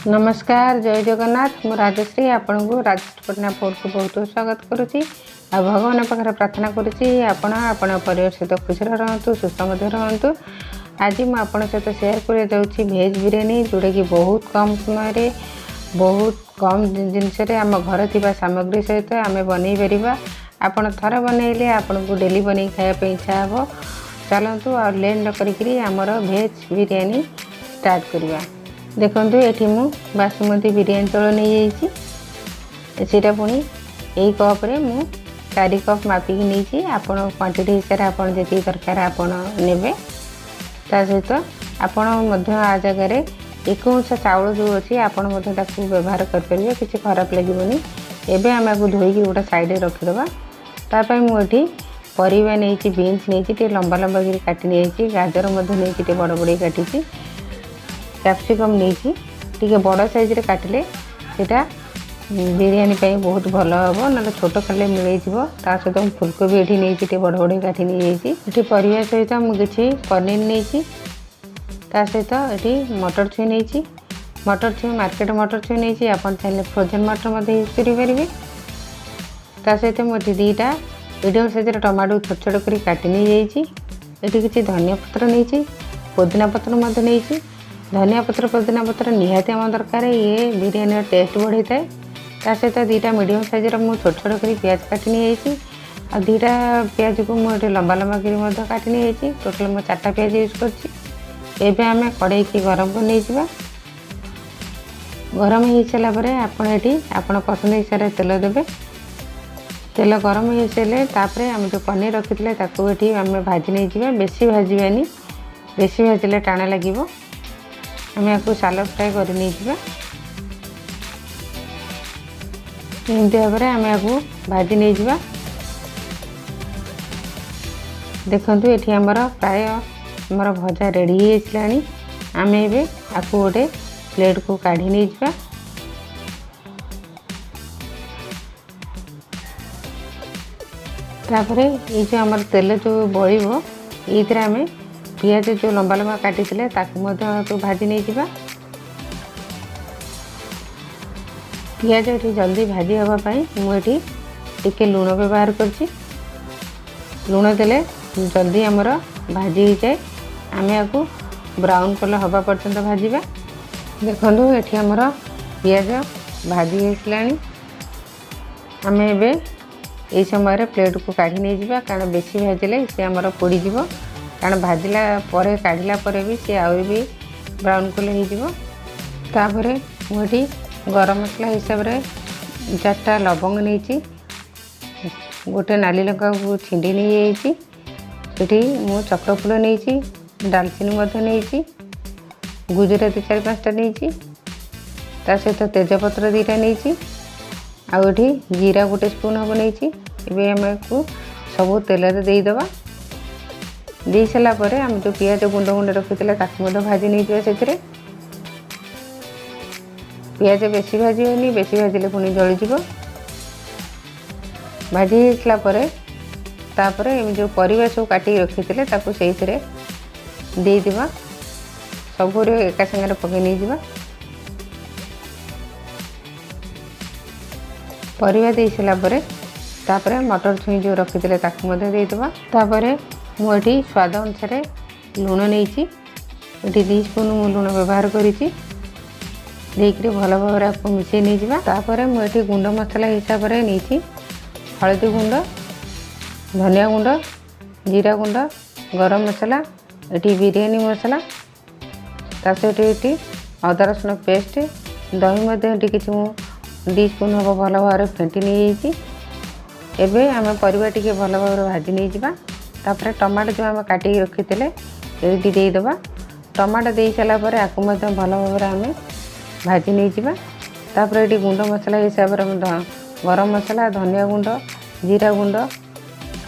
नमस्कार जय जगन्नाथ मु राजश्री आपण को राजेश पटना फोर्ट को बहुत स्वागत करुच्ची आ भगवान पाखे प्रार्थना करुच्ची आपण परिवार सहित खुशी रहतु सुस्थ रहतु। आज मुझे सहित शेयर कर जाऊँगी भेज बिरियानी जोटा कि बहुत कम समय बहुत कम जिनस आम घर थी सामग्री सहित आम बनई पार आपड़ थरे बनइले आपन को डेली बन खायापी इच्छा हे। चलतु आ लेट न करमर भेज बिरियानी स्टार्ट करवा। देखु ये मु बासमती बिरियानी चाउल नहीं जाइए पुणी यही कप्रे मु 4 कप मापिकी नहीं आपण क्वांटिटी हिसाब से आप जी दरकार आपण ने सहित आपण आ जगार 1 अंश चाउल जो अच्छी आपण व्यवहार करेंगे किसी खराब लगे। एवं आम आपको धोईकी गोटे साइड रखीदे तापाई मुझे परिवा नहीं बीन्स नहीं लंबा लंबा कर काटी नहीं गाजर नहीं बड़ बड़े काटी कैप्सिकम नहीं टी बड़ साइज रे काटिले सेटा बिरियानी बहुत भल हम ना छोट खाले मिल सहित फुलकोबी ये नहीं बड़ बड़े काटी नहीं ये परिवा सहित मुझे पनीर नहीं सहित ये मटर छुई नहीं मटर छुई मार्केट मटर छुई नहीं आप चाहिए फ्रोजेन मटर यूज करेंगे। सहित मुझे 2टा मीडियम साइज टमाटो छोट छोट कर काटी नहीं ये किसी धनिया पत्र नहीं पुदीना पत्र नहीं धनिया पत्र पुदीना पत्र निहाती आम दरकार ये बिरियानी टेस्ट बढ़ी थाए। सहित 2टा मीडियम साइज मुझे छोट छोट कर प्याज काटी नहीं आ 2टा प्याज को मुझे लंबा लंबा कर काटी नहीं टोटाल मैं 4टा प्याज यूज कर आम कड़े की गरम कर नहीं जावा। गरम हो सारापर आपड़ पसंद हिसाब से तेल देवे तेल गरम हो सारे आम जो पनीर रखी ये आम भाजी नहीं जावा बेसी भाजवानी बेसी भाजिले टाण लगे आम आपको सालो फ्राए कर नहीं जावा एमती भाव में आम आपको भाजी नहीं जावा। देखु ये आमर प्राय आमर भजा रेडी होगा आम एवं आपको गोटे प्लेट को काढ़ी नहीं जावा। तापर ये जो आमर तेल जो बड़ो ये आम पियाज जो लंबा लंबा काटी तो भाजी नहीं जावा। पियाज ये जल्दी भाजी हाँपाई मुझे टिके लुण व्यवहार कर लुण देले जल्दी आमर भाजी हो जाए आम आपको ब्राउन कलर हवा पर्यंत भाजवा। देखो ये आमर पियाज भाजी होगा आम एवं यही समय प्लेट को काढ़ी नहीं जावा कारण बेसी भाजिले सी आमर पोड़ी जीव कारण भाजला पर काढ़ला भी सी आहरी भी ब्राउन कलर होपर मुझे गरम मसला हिसाब से 4टा लवंग नहीं गोटे नाली लंका को छिंडी नहीं ये मु चक्रफूल नहीं डालचीनी नहीं गुजराती 4-5टा नहीं सहित तेजपत्र 2टा नहीं आउ जीरा गोटे स्पून हम नहीं आम को सब तेल देदेवा दे सारापर आम जो पियाज गुंड गुंड रखी भाजी नहीं जावा। से पियाज बेसी भाजी बेसी भाजिले पुणी जलीज भाजी सारापर जो परिवा सब काटिक रखी से देदेवा सब एका सागर पकई नहीं जावा। परिवा दे सारापर तापर मटर छुई जो रखी देदेवा। तापर मुझे स्वाद अनुसार लुण नहीं 2 स्पून मु लुण व्यवहार करी भल भाव आपको मिसई नहीं जावा। तापर मुझे गुंड मसला हिसाब से नहीं हलदी गुंड धनिया गुंड जीरा गुंड गरम मसला ये बिरियानी मसला सहित ये अदा रसुण पेस्ट दही किसी 2 स्पून हम भल भाव फेंटी नहीं एवं आम परिवा टी भल भाव भाजी नहीं जावा। तापर टमाटो जो आम काटिक रखी ये देदेवा टमाटो दे सारापर आपको भल भाव आम भाजी नहीं जावा। तापर ये गुंड मसला हिसाब से गरम मसला धनिया गुंड जीरा गुंड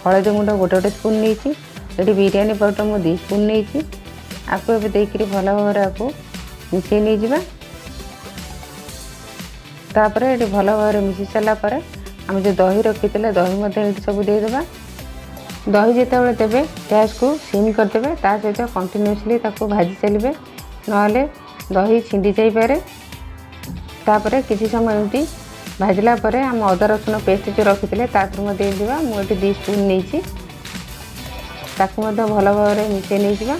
हलदी गुंड गोटे गोटे स्पून नहीं ये बिरियानी पाउडर मु 2 स्पून नहीं आपको ये देकर भल भाव आपको मिसई नहीं जावा। तापर ये भल भाव मिसी सारापर आम जो दही रखी दही सब देदेवा। दही जिते देवे गैस को सिम करदे सहित कंटिन्यूसली भाजी चलिए ना दही छिंडी जापे तापर किसी समय एमती भाजला परे आम अदा रसुण पेस्ट जो रखी ताकू देवा मुझे 2 स्पून नहीं ताकू भल भाव में मिसई नहीं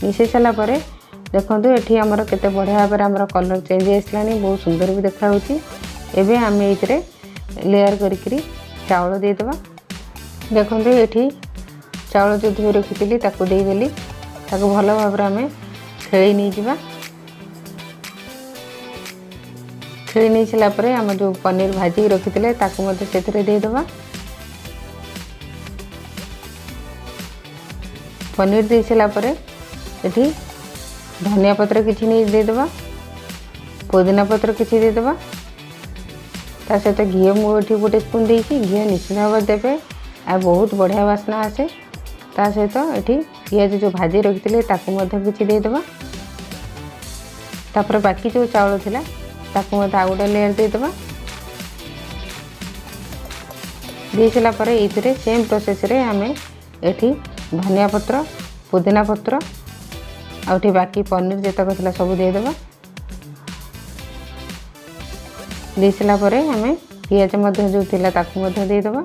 मिसई सारापर देखो ये आमर केते बढ़िया भाव में आमर कलर चेंज आसला बहुत सुंदर भी देखा एबे आम ये लेयर करी चाउल देदेबा देखो ये चाउल जो धोई रखी ताकू देदेली ताकू भल भाव में आम खेली नहीं जावा खेली नहीं सारापर आम जो पनीर भाजी रखी से देदेबा पनीर दे सारापर ये धनिया पत्र किसी नहीं देदेबा पुदीना पत्र किसी देदेबा ता सहित घी मुझे गोटे स्पून देकी घी निश्चित भाव देवे आ बहुत बढ़िया बास्ना आसे ता सहित ये पियाज जो भाजी रखी किसी देदेबा तापर बाकी जो चाउल थिला ताकू मत आउ गोटे लेयर देदेबा दे सारा पर ये सेम प्रोसेस रे आम ये धनिया पत्र पुदीना पत्र आउठी बाकी पनीर जितक था सब देदेबा दे सारापर आम पियाज जो थिला ताकू देदेबा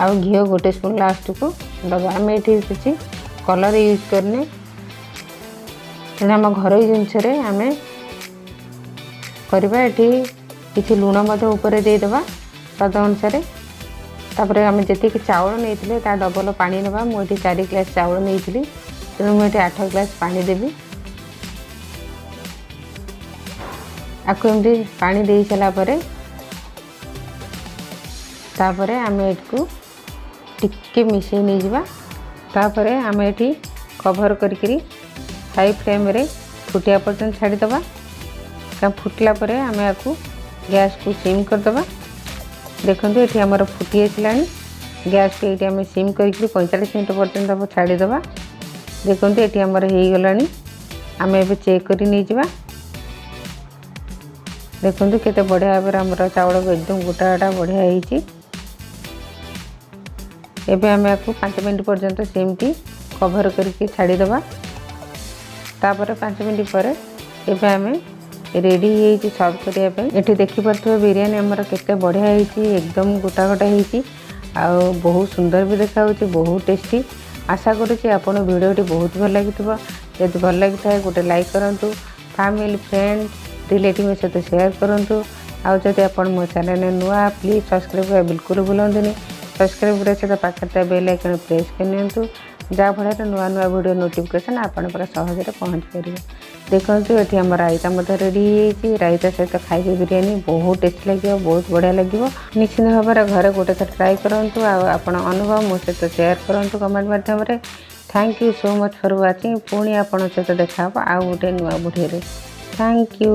आउ घी गोटे स्पून लास्ट को दबा आम ये किसी कलर यूज करने तेना आम घर जिनस आम करवा ये किसी लुण ऊपर देदेबा स्वाद अनुसार तापर आम जी चाउल नहीं ता डबल पानी नवा मुझे 4 ग्लास चाउल नहीं तेणु मुझे 8 ग्लास पानी देवी आपको एमती पानी दे सारापर तापर आम को टिके मिसई नहीं जावा तापर आम ये कभर करी हाई फ्लेम रे फुटिया पर्यंत छाड़ीदबा क्या फुटला आम आपको गैस को सिम करदबा देखो ये आमर फुटी आसला गैस को ये आम सिम कर 45 मिनट पर्यंत छाड़ीदबा देखो ये आमर हो गला आम ए चेक कर नहीं जावा देखो केते बढ़िया भाव आमर चाउल एकदम गोटा गोटा बढ़िया होती एबे आम आपको 5 मिनट पर्यंत सेमती कभर करके छाड़ीदबा तापर 5 मिनट पर एबे आम रेडी हो सर्व करने ये देखिपे बिरियानी आमर केते बढ़िया होती एकदम गोटा गोटा होती आउ बहुत सुंदर भी देखा बहुत टेस्टी आशा करुँच आपन भिडियोटी बहुत भल लगी जब भल लगी था गोटे लाइक करूँ फैमिली फ्रेंड रिलेटिव सहित शेयर करूँ आउ जब आप मो चैनल नुआ प्लीज सब्सक्राइब कर बिल्कुल भूलुनि सब्सक्राइब कर सहित पाखे बेल आइकन प्रेस कर जहाँफल नुआ नुआ वीडियो नोटिफिकेशन आपण सहज पहुँच पारे देखो ये आम रायता रेडी हो रायता सहित खाइबे बिरियानी बहुत टेस्टी लगे बहुत बढ़िया लगे निश्चित भाव में घरे गोटे थर ट्राए करूँ आप अनुभव मो सहित शेयर करूँ कमेंट माध्यम thank you so much for watching पुणी आपन सहित देखा आउ गोटे नुआ वीडियो थैंक यू।